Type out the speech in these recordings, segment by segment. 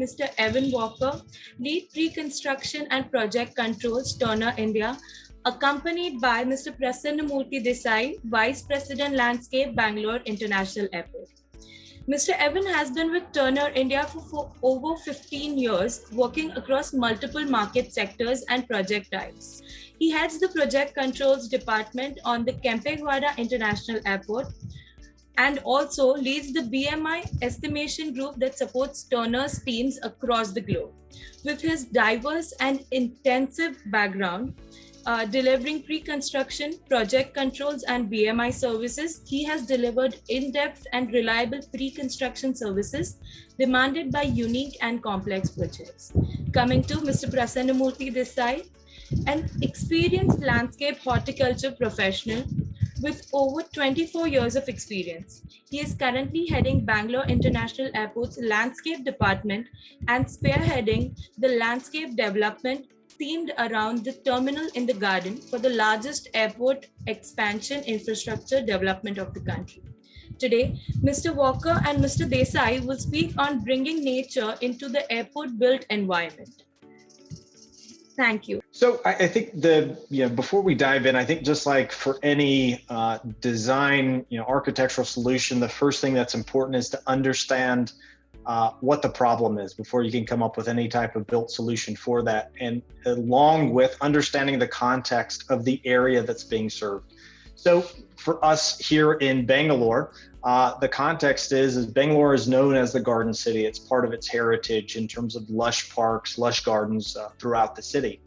Mr. Evan Walker, Lead Pre-Construction and Project Controls, Turner India, accompanied by Mr. Prasannamurthy Desai, Vice President Landscape, Bangalore International Airport. Mr. Evan has been with Turner India for over 15 years, working across multiple market sectors and project types. He heads the Project Controls Department on the Kempegowda International Airport and also leads the BMI estimation group that supports Turner's teams across the globe. With his diverse and intensive background, delivering pre-construction, project controls, and BMI services, he has delivered in-depth and reliable pre-construction services demanded by unique and complex projects. Coming to Mr. Prasannamurthy Desai, an experienced landscape horticulture professional with over 24 years of experience. He is currently heading Bangalore International Airport's landscape department and spearheading the landscape development themed around the terminal in the garden for the largest airport expansion infrastructure development of the country. Today, Mr. Walker and Mr. Desai will speak on bringing nature into the airport built environment. Thank you. So I think before we dive in, I think just like for any design, architectural solution, the first thing that's important is to understand what the problem is before you can come up with any type of built solution for that, and along with understanding the context of the area that's being served. So for us here in Bangalore, the context is Bangalore is known as the Garden City. It's part of its heritage in terms of lush parks, lush gardens throughout the city.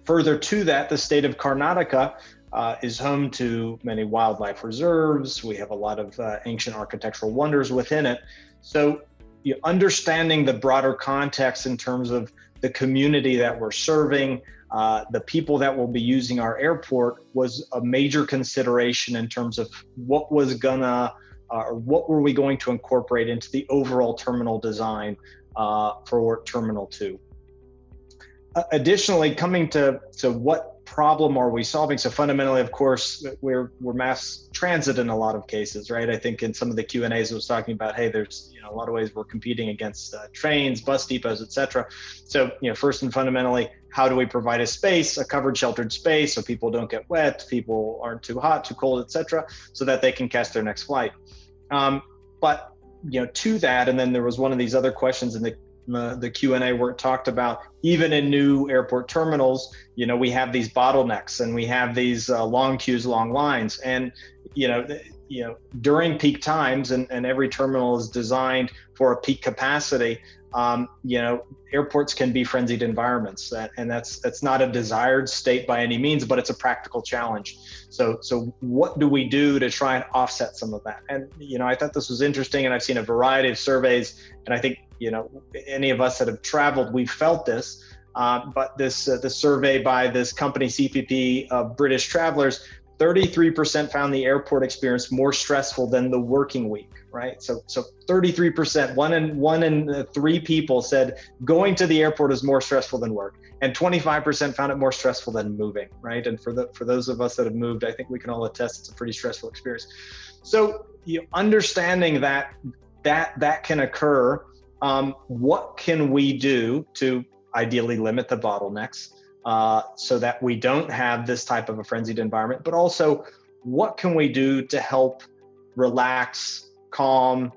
Further to that, the state of Karnataka is home to many wildlife reserves. We have a lot of ancient architectural wonders within it. So understanding the broader context in terms of the community that we're serving, the people that will be using our airport was a major consideration in terms of what was what were we going to incorporate into the overall terminal design for Terminal 2. Additionally, coming to what problem are we solving? So fundamentally, of course, we're mass transit in a lot of cases, right? I think in some of the Q&As I was talking about, hey, there's a lot of ways we're competing against trains, bus depots, etc. So first and fundamentally, how do we provide a covered, sheltered space so people don't get wet, people aren't too hot, too cold, etc., so that they can catch their next flight. But to that, and then there was one of these other questions in the Q&A where it talked about even in new airport terminals, we have these bottlenecks and we have these long queues, long lines, and during peak times, and every terminal is designed for a peak capacity. Airports can be frenzied environments, and that's not a desired state by any means, but it's a practical challenge. So what do we do to try and offset some of that? And I thought this was interesting, and I've seen a variety of surveys, and I think any of us that have traveled, we've felt this. But this survey by this company CPP of British travelers, 33% found the airport experience more stressful than the working week, right? So 33%, one in three people said going to the airport is more stressful than work, and 25% found it more stressful than moving, right? And for those of us that have moved, I think we can all attest it's a pretty stressful experience. So understanding that can occur, what can we do to ideally limit the bottlenecks? So that we don't have this type of a frenzied environment, but also what can we do to help relax, calm,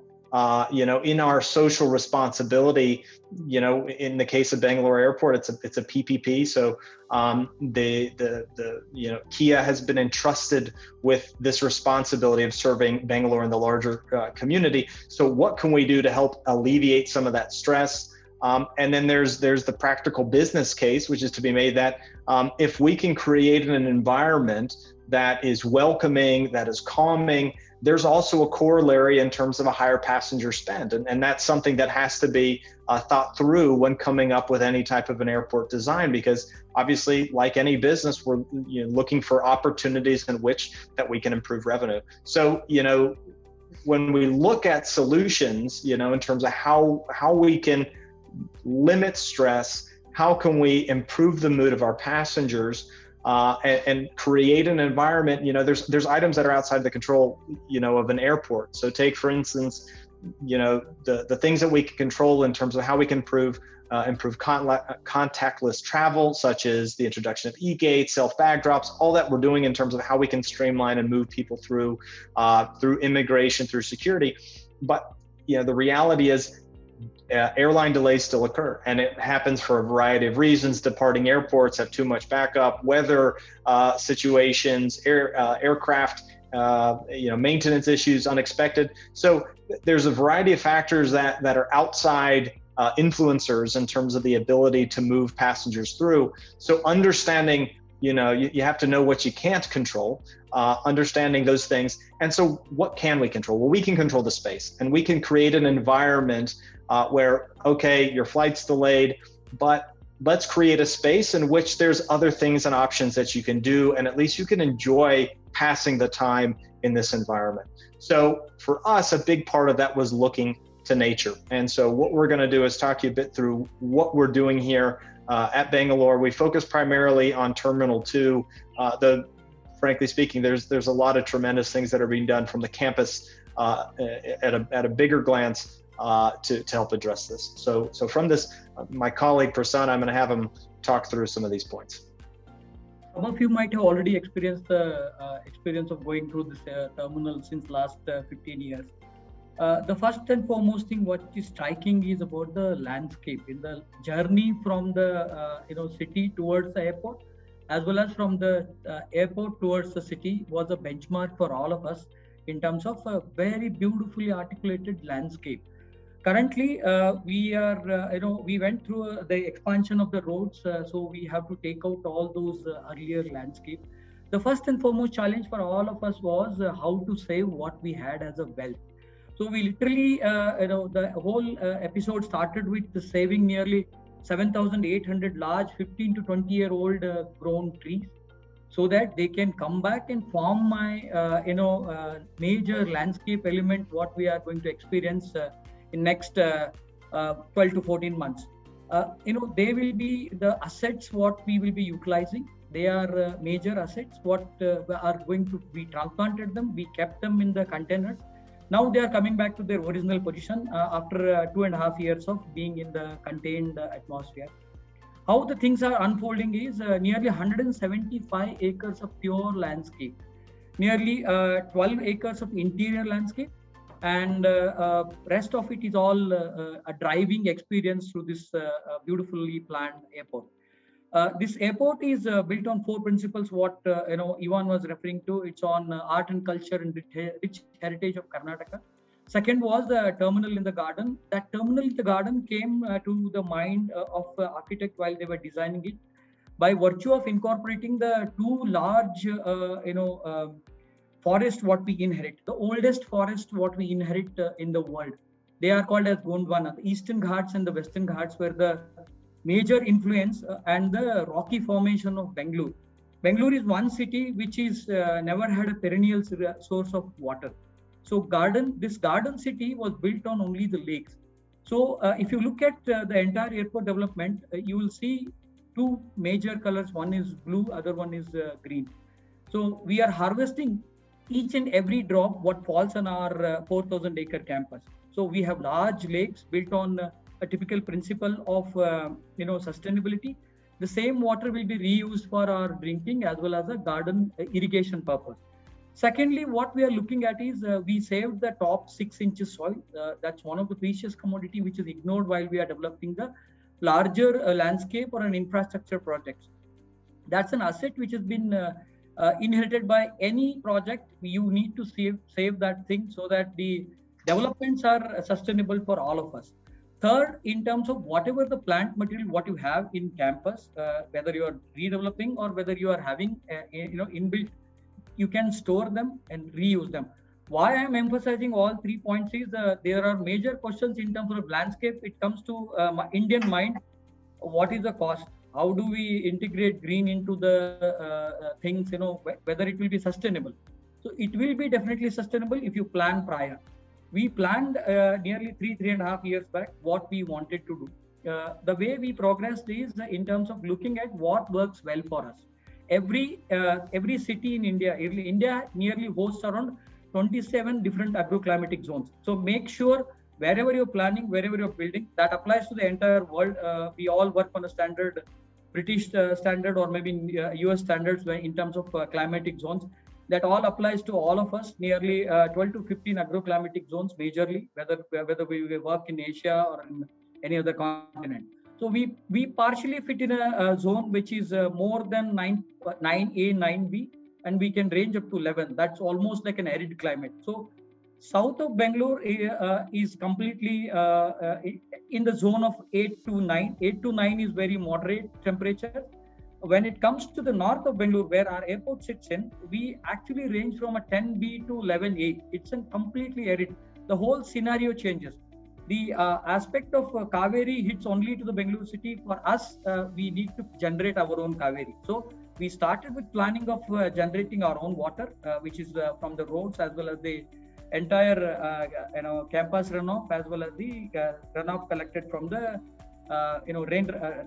in our social responsibility. In the case of Bangalore Airport, it's a PPP. So Kia has been entrusted with this responsibility of serving Bangalore and the larger community. So what can we do to help alleviate some of that stress? And then there's the practical business case, which is to be made that if we can create an environment that is welcoming, that is calming, there's also a corollary in terms of a higher passenger spend. And that's something that has to be thought through when coming up with any type of an airport design, because obviously, like any business, we're looking for opportunities in which that we can improve revenue. So, when we look at solutions, in terms of how we can limit stress, how can we improve the mood of our passengers, and create an environment, there's items that are outside the control, of an airport. So take, for instance, the things that we can control in terms of how we can improve contactless travel, such as the introduction of e-gates, self-bag drops, all that we're doing in terms of how we can streamline and move people through immigration, through security. But the reality is airline delays still occur, and it happens for a variety of reasons. Departing airports have too much backup, weather situations, aircraft maintenance issues, unexpected. So there's a variety of factors that are outside influencers in terms of the ability to move passengers through. So understanding, you have to know what you can't control, understanding those things. And so what can we control? Well, we can control the space, and we can create an environment where, okay, your flight's delayed, but let's create a space in which there's other things and options that you can do, and at least you can enjoy passing the time in this environment. So for us, a big part of that was looking to nature. And so what we're going to do is talk to you a bit through what we're doing here at Bangalore. We focus primarily on Terminal 2. Frankly speaking, there's a lot of tremendous things that are being done from the campus at a bigger glance to help address this. So from this, my colleague Prasanna, I'm going to have him talk through some of these points. Some of you might have already experienced the experience of going through this terminal since last 15 years. The first and foremost thing what is striking is about the landscape in the journey from the city towards the airport, as well as from the airport towards the city, was a benchmark for all of us in terms of a very beautifully articulated landscape. Currently, we went through the expansion of the roads, so we have to take out all those earlier landscape. The first and foremost challenge for all of us was how to save what we had as a wealth. So we literally, the whole episode started with saving nearly 7,800 large 15 to 20-year-old grown trees, so that they can come back and form my, major landscape element what we are going to experience in next 12 to 14 months. They will be the assets what we will be utilizing. They are major assets what are going to be transplanted them. We kept them in the containers. Now they are coming back to their original position after 2.5 years of being in the contained atmosphere. How the things are unfolding is nearly 175 acres of pure landscape, nearly 12 acres of interior landscape, and rest of it is all a driving experience through this beautifully planned airport. This airport is built on 4 principles what Ivan was referring to. It's on art and culture and rich heritage of Karnataka. Second was the terminal in the garden. That terminal in the garden came to the mind of the architect while they were designing it, by virtue of incorporating the 2 large forest what we inherit, the oldest forest what we inherit in the world. They are called as Gondwana. The Eastern Ghats and the Western Ghats were the major influence and the rocky formation of Bangalore. Bangalore is one city which is never had a perennial source of water. So this garden city was built on only the lakes. So if you look at the entire airport development, you will see 2 major colors. One is blue, other one is green. So we are harvesting each and every drop what falls on our 4,000 acre campus. So we have large lakes built on a typical principle of sustainability. The same water will be reused for our drinking as well as a garden irrigation purpose. Secondly, what we are looking at is we saved the top 6 inches soil. That's one of the precious commodity which is ignored while we are developing the larger landscape or an infrastructure project. That's an asset which has been inherited by any project. You need to save that thing so that the developments are sustainable for all of us. Third, in terms of whatever the plant material what you have in campus, whether you are redeveloping or whether you are having inbuilt, you can store them and reuse them. Why I am emphasizing all 3 points is there are major questions in terms of landscape. It comes to Indian mind. What is the cost? How do we integrate green into the things, whether it will be sustainable? So it will be definitely sustainable if you plan prior. We planned nearly 3.5 years back what we wanted to do. The way we progressed is in terms of looking at what works well for us. Every city in India nearly hosts around 27 different agroclimatic zones. So make sure wherever you're planning, wherever you're building, that applies to the entire world. We all work on a standard British standard, or maybe US standards in terms of climatic zones. That all applies to all of us, nearly 12 to 15 agroclimatic zones majorly, whether we work in Asia or in any other continent. So we partially fit in a zone which is more than 9A, 9B, and we can range up to 11. That's almost like an arid climate. So south of Bangalore is completely in the zone of 8 to 9. 8 to 9 is very moderate temperature. When it comes to the north of Bangalore, where our airport sits in, we actually range from a 10B to 11A. It's a completely arid. The whole scenario changes. The aspect of Kaveri hits only to the Bangalore city. For us, we need to generate our own Kaveri. So we started with planning of generating our own water, which is from the roads as well as the entire campus runoff, as well as the runoff collected from the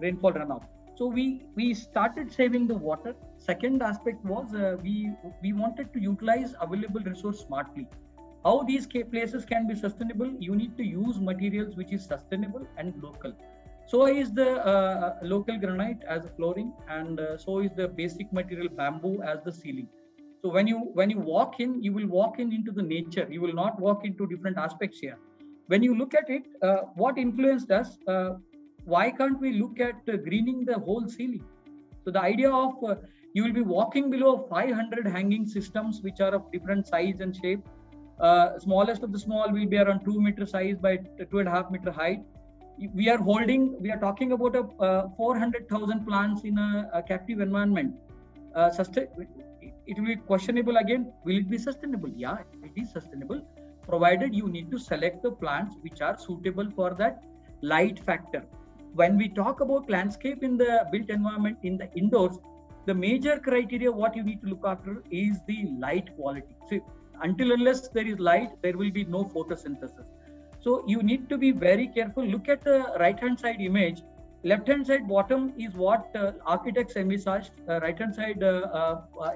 rainfall runoff. So we started saving the water. Second aspect was we wanted to utilize available resource smartly. How these places can be sustainable? You need to use materials which is sustainable and local. So is the local granite as a flooring, and so is the basic material bamboo as the ceiling. So when you walk in, you will walk into the nature. You will not walk into different aspects here. When you look at it, what influenced us? Why can't we look at greening the whole ceiling? So the idea of you will be walking below 500 hanging systems which are of different size and shape. Smallest of the small will be around 2 meter size by 2.5 meter height. We are talking about a 400,000 plants in a captive environment. It will be questionable again. Will it be sustainable? Yeah, it is sustainable, provided you need to select the plants which are suitable for that light factor. When we talk about landscape in the built environment, in the indoors, the major criteria what you need to look after is the light quality. So until unless there is light, there will be no photosynthesis. So you need to be very careful. Look at the right-hand side image. Left-hand side bottom is what architects envisaged. Right-hand side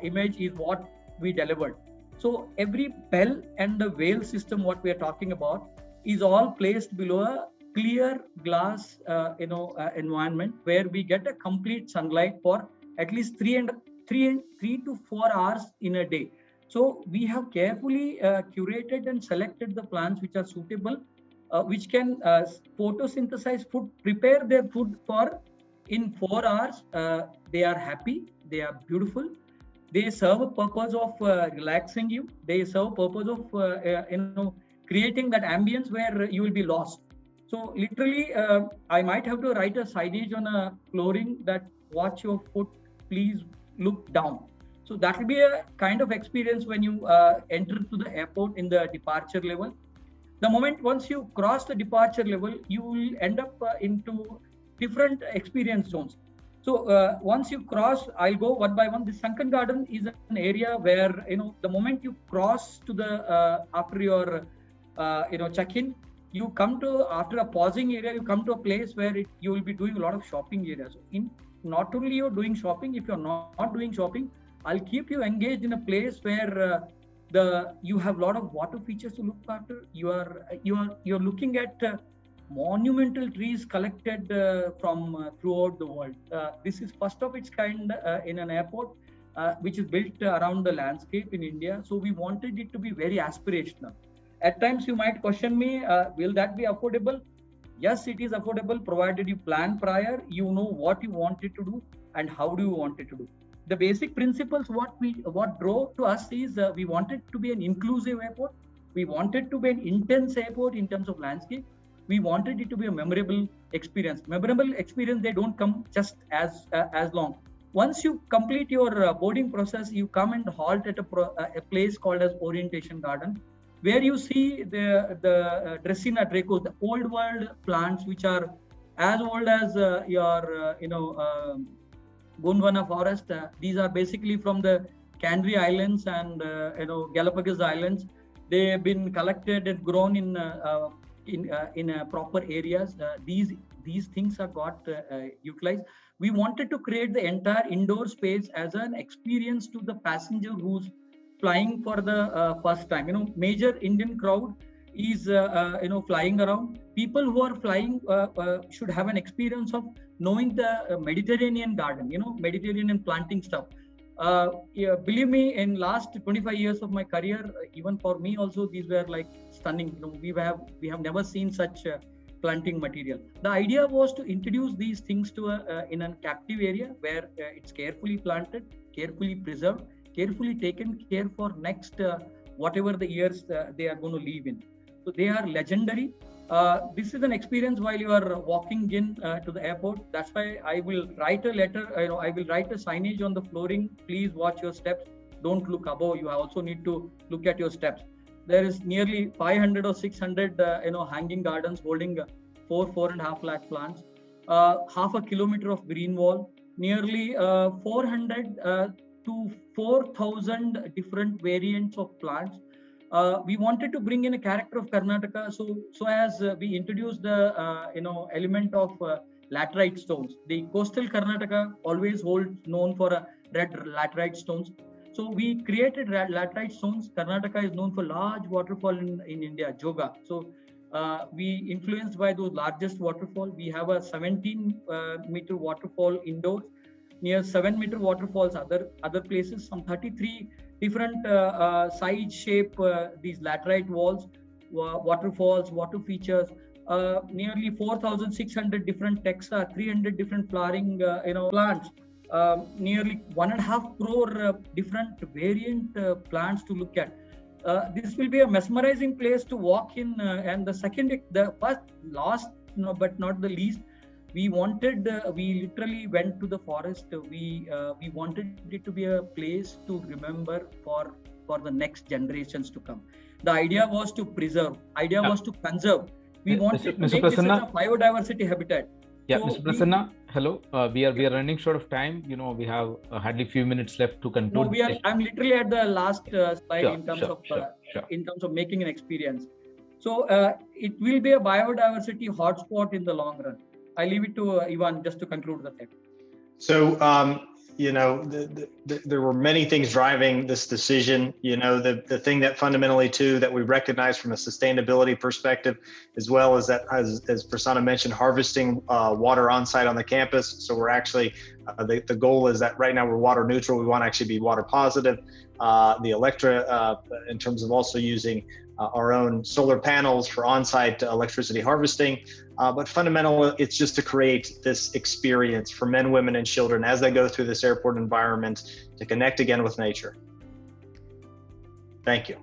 image is what we delivered. So every bell and the veil system, what we are talking about, is all placed below a clear glass environment where we get a complete sunlight for at least 3 to 4 hours in a day. So we have carefully curated and selected the plants which are suitable, which can photosynthesize food, prepare their food for in 4 hours. They are happy, they are beautiful, they serve a purpose of relaxing you, they serve a purpose of creating that ambience where you will be lost. So literally, I might have to write a signage on a flooring that watch your foot, please look down. So that will be a kind of experience when you enter to the airport in the departure level. The moment once you cross the departure level, you will end up into different experience zones. So once you cross, I'll go one by one. The sunken garden is an area where the moment you cross to the after your check-in, you come to, after a pausing area, you come to a place where you will be doing a lot of shopping areas. Not only you're doing shopping, if you're not doing shopping, I'll keep you engaged in a place where you have a lot of water features to look after. You're looking at monumental trees collected from throughout the world. This is first of its kind in an airport which is built around the landscape in India. So we wanted it to be very aspirational. At times you might question me, will that be affordable? Yes, it is affordable, provided you plan prior, you know what you wanted to do and how do you want it to do. The basic principles what drove to us is we wanted to be an inclusive airport. We wanted to be an intense airport in terms of landscape. We wanted it to be a memorable experience. Memorable experience, they don't come just as long. Once you complete your boarding process, you come and halt at a place called as Orientation Garden, where you see the Dracæna draco, the old world plants which are as old as your Gondwana forest. These are basically from the Canary Islands and Galapagos Islands. They have been collected and grown in proper areas. These things are got utilized. We wanted to create the entire indoor space as an experience to the passenger who's flying for the first time. Major Indian crowd is flying around. People who are flying should have an experience of knowing the Mediterranean garden, Mediterranean planting stuff. Yeah, believe me, in last 25 years of my career, even for me also, these were like stunning. We have never seen such planting material. The idea was to introduce these things to in a captive area where it's carefully planted, carefully preserved, carefully taken care for next whatever the years they are going to live in. So they are legendary. This is an experience while you are walking in to the airport. That's why I will write a letter. I will write a signage on the flooring. Please watch your steps. Don't look above. You also need to look at your steps. There is nearly 500 or 600 hanging gardens holding 4.5 lakh plants. Half a kilometer of green wall. Nearly 400 to 4,000 different variants of plants. We wanted to bring in a character of Karnataka, so as we introduced the element of laterite stones. The coastal Karnataka always holds known for red laterite stones. So we created laterite stones. Karnataka is known for large waterfall in India, Joga. So we influenced by those largest waterfall. We have a 17-meter waterfall indoors, near 7-meter waterfalls other places, some 33 different size shape, these laterite walls, waterfalls, water features, nearly 4,600 different taxa, 300 different flowering plants, nearly 1.5 crore different variant plants to look at. This will be a mesmerizing place to walk in. And the first, last, but not the least, we literally went to the forest. We wanted it to be a place to remember for the next generations to come. The idea was to preserve. Idea was to conserve. We wanted to make this a biodiversity habitat. Yeah, so Mr. Prasanna, hello. We are running short of time. We have hardly few minutes left to conclude. No, I'm literally at the last slide in terms of making an experience. So it will be a biodiversity hotspot in the long run. I leave it to Ivan just to conclude the thing. So, there were many things driving this decision. The thing that fundamentally too that we recognize from a sustainability perspective, as well as that, as Prasanna mentioned, harvesting water on site on the campus. So we're actually, the goal is that right now we're water neutral. We want to actually be water positive. The Electra, in terms of also using our own solar panels for on-site electricity harvesting. But fundamentally, it's just to create this experience for men, women, and children as they go through this airport environment to connect again with nature. Thank you.